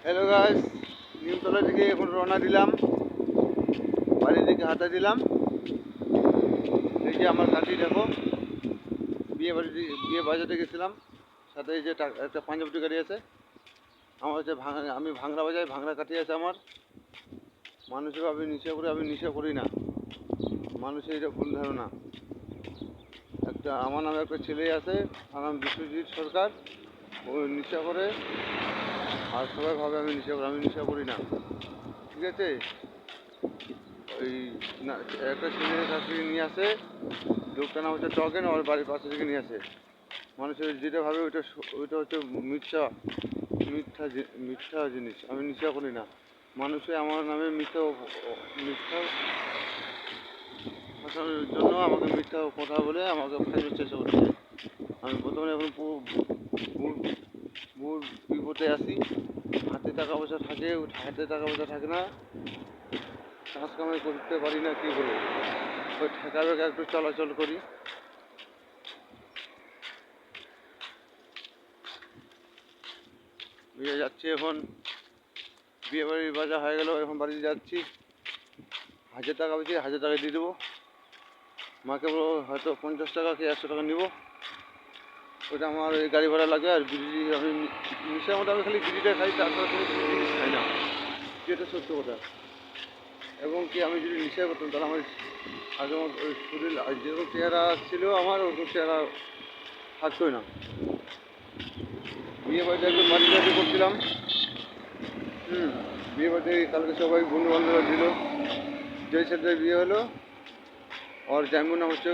Hello guys, Nimtala থেকে এখন রওনা দিলাম, বাড়ির দিকে হাঁটা দিলাম। এই যে আমার গাড়ি দেখো, বিয়ে বাজাতে গেছিলাম, সাথে এই যে একটা পাঞ্জাবটি গাড়ি আছে। আমার হচ্ছে আমি ভাংরা বাজাই, ভাংরা কাঠি আছে আমার। মানুষের ভাবে নেশা করে, আমি নেশা করি না। মানুষের এটা ভুল ধারণা। আমার নামে একটা ছেলে আছে, তার নাম বিশ্বজিৎ সরকার। ও নেশা করে, আর সবাই ভাবে আমি নেশা করি, আমি নেশা করি না। ঠিক আছে, ওই না, একটা ছেলের কাছ থেকে নিয়ে আসে, লোকটা নাম হচ্ছে টগেন, আমার বাড়ির পাশে থেকে নিয়ে আসে। মানুষের যেটা ভাবে ওইটা হচ্ছে মিথ্যা। মিথ্যা জিনিস, আমি নেশা করি না। মানুষে আমার নামে মিথ্যা ফাঁসানোর জন্য আমাকে মিথ্যা কথা বলে আমাকে ফাঁসানোর চেষ্টা করছে। আমি প্রথমে এখন বিপদে আসি। হাতে টাকা পয়সা থাকে না, কাজ কামাই করতে পারি না, কি করবো? ওই ঠেকা বেকা একটু চলাচল করি। বিয়ে যাচ্ছি এখন, বিয়ে বাড়ির বাজার হয়ে গেল, এখন বাড়িতে যাচ্ছি। 1000 টাকা বেশি, 1000 টাকা দিয়ে দেবো মাকে। বলবো হয়তো 50 টাকা কি 100 টাকা নিবো, ওটা আমার ওই গাড়ি ভাড়া লাগে। আর বিড়ি আমি নেশার মধ্যে আমি খালি বিড়িটা খাই, তাছাড়া কোনো কিছু জিনিস খাই না, যেটা সত্য কথা। এবং কি আমি যদি নেশা করতাম তাহলে আমার আগের মতো ওই শরীর যেরকম চেহারা ছিল আমার, ওরকম চেহারা থাকতোই না। বিয়ে বাড়িতে একটু পার্টি টার্টি করছিলাম। বিয়ে বাড়িতে কালকে সবাই বন্ধু বান্ধবরা দিল। যেই ছেলেটার বিয়ে হলো, ওর যেমন নাম হচ্ছে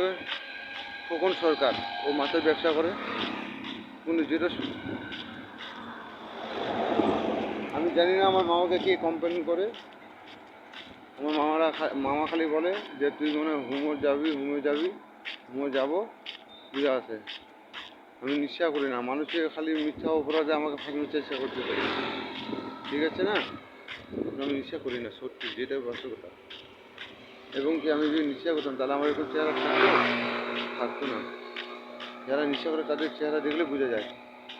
খোকন সরকার। ও মাছের ব্যবসা করে, কিন্তু যেটা আমি জানি না আমার মামাকে কি কমপ্লেন করে। আমার মামা খালি বলে যে তুই মনে হয় হুমে যাবো, বুঝে আছে। আমি নিঃশ্বা করি না, মানুষের খালি মিথ্যা অপরাধে আমাকে ফাঁসানোর চেষ্টা করতে পারি। ঠিক আছে না, আমি নিঃশ্বা করি না, সত্যি যেটা বাস্তবতা। এবং কি আমি যদি নেশা করতাম তাহলে আমার এরকম চেহারা থাকতো না। যারা নেশা করে তাদের চেহারা দেখলে বোঝা যায়।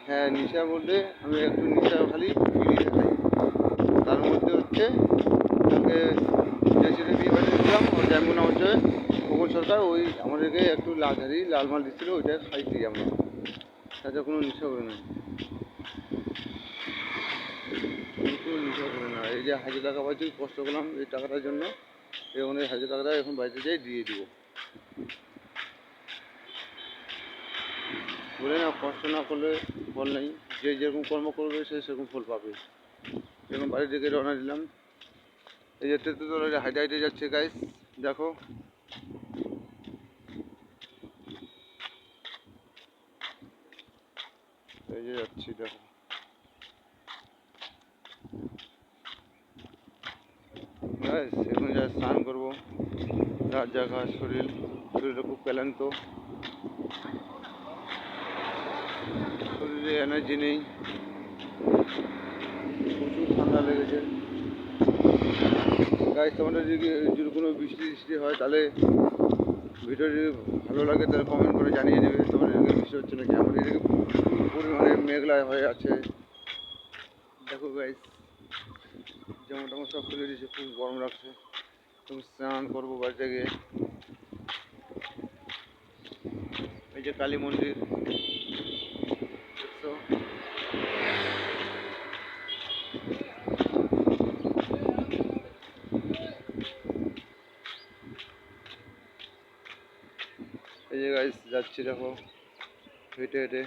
হ্যাঁ, নেশা বলতে আমি একটু নেশা খালি বিড়িটা খাই। তার মধ্যে হচ্ছে কালকে যে ছেলে বিয়ে বাড়ি দিয়েছিলাম, ওর যেমন হচ্ছে খোকন সরকার, ওই আমাদেরকে একটু লাল মাল দিচ্ছিলো, ওইটা খাইছি আমরা। তাতে কোনো নেশা করে না, কোনো নেশা করে না। এই যে 1000 টাকা পাচ্ছি, কষ্ট করলাম এই টাকাটার জন্য, এবং এই 1000 টাকাটা এখন বাড়িতে যাই দিয়ে দিব। বলে না, কষ্ট না করলে ফল নেই। যে যেরকম কর্ম করবে সে সেরকম ফল পাবে। এখন বাড়ির দিকে রওনা দিলাম। এই যে তেঁতুলতলা হাইটে হাইটে যাচ্ছে গাইস, দেখো। এই যে যাচ্ছি, দেখো গাইস। এখন যা স্নান করবো, রাত জাগা শরীরে খুব ক্লান্ত, শরীরে এনার্জি নেই, প্রচুর ঠান্ডা লেগেছে গাইস। তোমাদের যদি কোনো বৃষ্টি হয় তাহলে ভিডিও যদি ভালো লাগে তাহলে কমেন্ট করে জানিয়ে দেবে তোমাদের এদিকে বৃষ্টি হচ্ছে নাকি। আমাদের এদিকে পরিমাণে মেঘলা হয়ে আছে, দেখো গাইস। যেমন তেমন সব খুলে দিয়েছে, খুব গরম লাগছে। তুমি স্নান করবো বাড়িতে গিয়ে। এই যে কালী মন্দির দেখছো, এই যে গাইস যাচ্ছি, দেখো হেঁটে হেঁটে।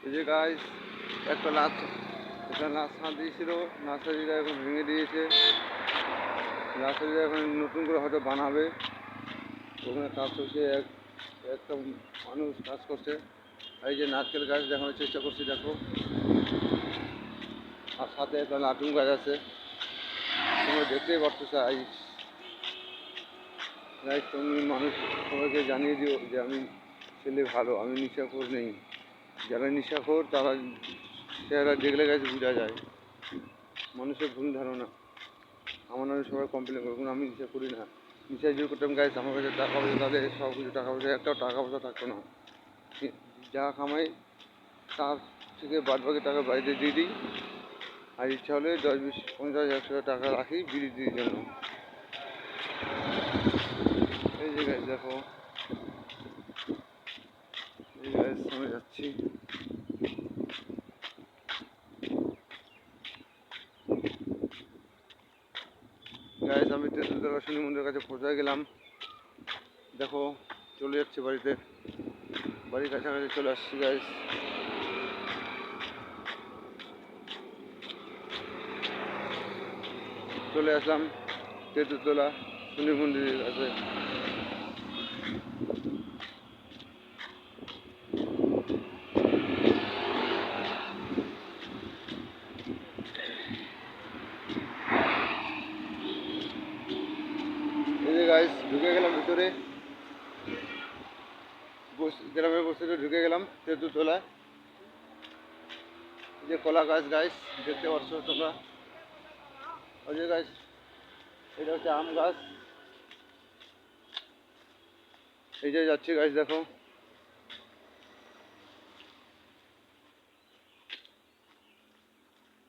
এই যে গাইস একটা নাচ দিয়েছিল, নার্সারিটা এখন ভেঙে দিয়েছে। নার্সারিটা এখন নতুন করে হয়তো বানাবে, ওখানে কাজ করছে। একটা মানুষ কাজ করছে। এই যে নারকেল গাছ দেখানোর চেষ্টা করছি, দেখো। আর সাথে একটা নাটুম গাছ আছে, তোমরা দেখতেই পারছো। তুমি মানুষ সবাইকে জানিয়ে দিও যে আমি ছেলে ভালো, আমি নেশাখোর নেই। যারা নেশাখোর তারা চেহারা দেখলে গাছ বোঝা যায়। মানুষের ভুল ধারণা, আমার নামে সবাই কমপ্লেন করে, কিন্তু আমি নেশা করি না। নেশা যদি করতাম গাছ আমার কাছে টাকা পয়সা, তাহলে সব কিছু টাকা পয়সা, একটাও টাকা পয়সা থাকতো না। যা কামাই তার থেকে বাদ বাকি টাকা বাড়িতে দিয়ে দিই, আর ইচ্ছা হলে 10, 20, 50, 100 টাকা রাখি বিড়ির জন্য। এই যে গাছ দেখো, এই গাছ আমি যাচ্ছি। গাছ আমি তেঁতুলতলা শনি মন্দিরের কাছে পৌঁছে গেলাম। দেখো চলে যাচ্ছে বাড়িতে, বাড়ির কাছাকাছি চলে আসছি গাছ। চলে আসলাম তেঁতুলতলা শনি মন্দিরের কাছে। এই যে গাছ ঢুকে গেলাম ভিতরে, গ্রামের বস্তিতে ঢুকে গেলাম তেঁতুলতলায়। এই যে কলা গাছ গাছ দেখতে পাচ্ছ তোমরা, ওই যে গাছ এটা হচ্ছে আম গাছ। এই যে যাচ্ছে গাছ দেখো।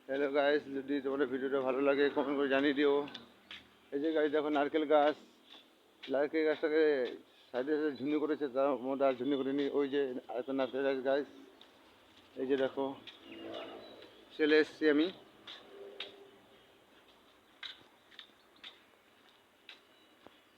হ্যালো গাইস, যদি তোমাদের ভিডিওটা ভালো লাগে কমেন্ট করে জানিয়ে দিও। এই যে গাছ দেখো নারকেল গাছ, নারকেল গাছটাকে সাইডে সাইডে ঝুনি করেছে, তার মধ্যে আর ঝুনি করিনি। ওই যে আরেকটা নারকেল গাছ গাছ, এই যে দেখো চলে এসছি আমি।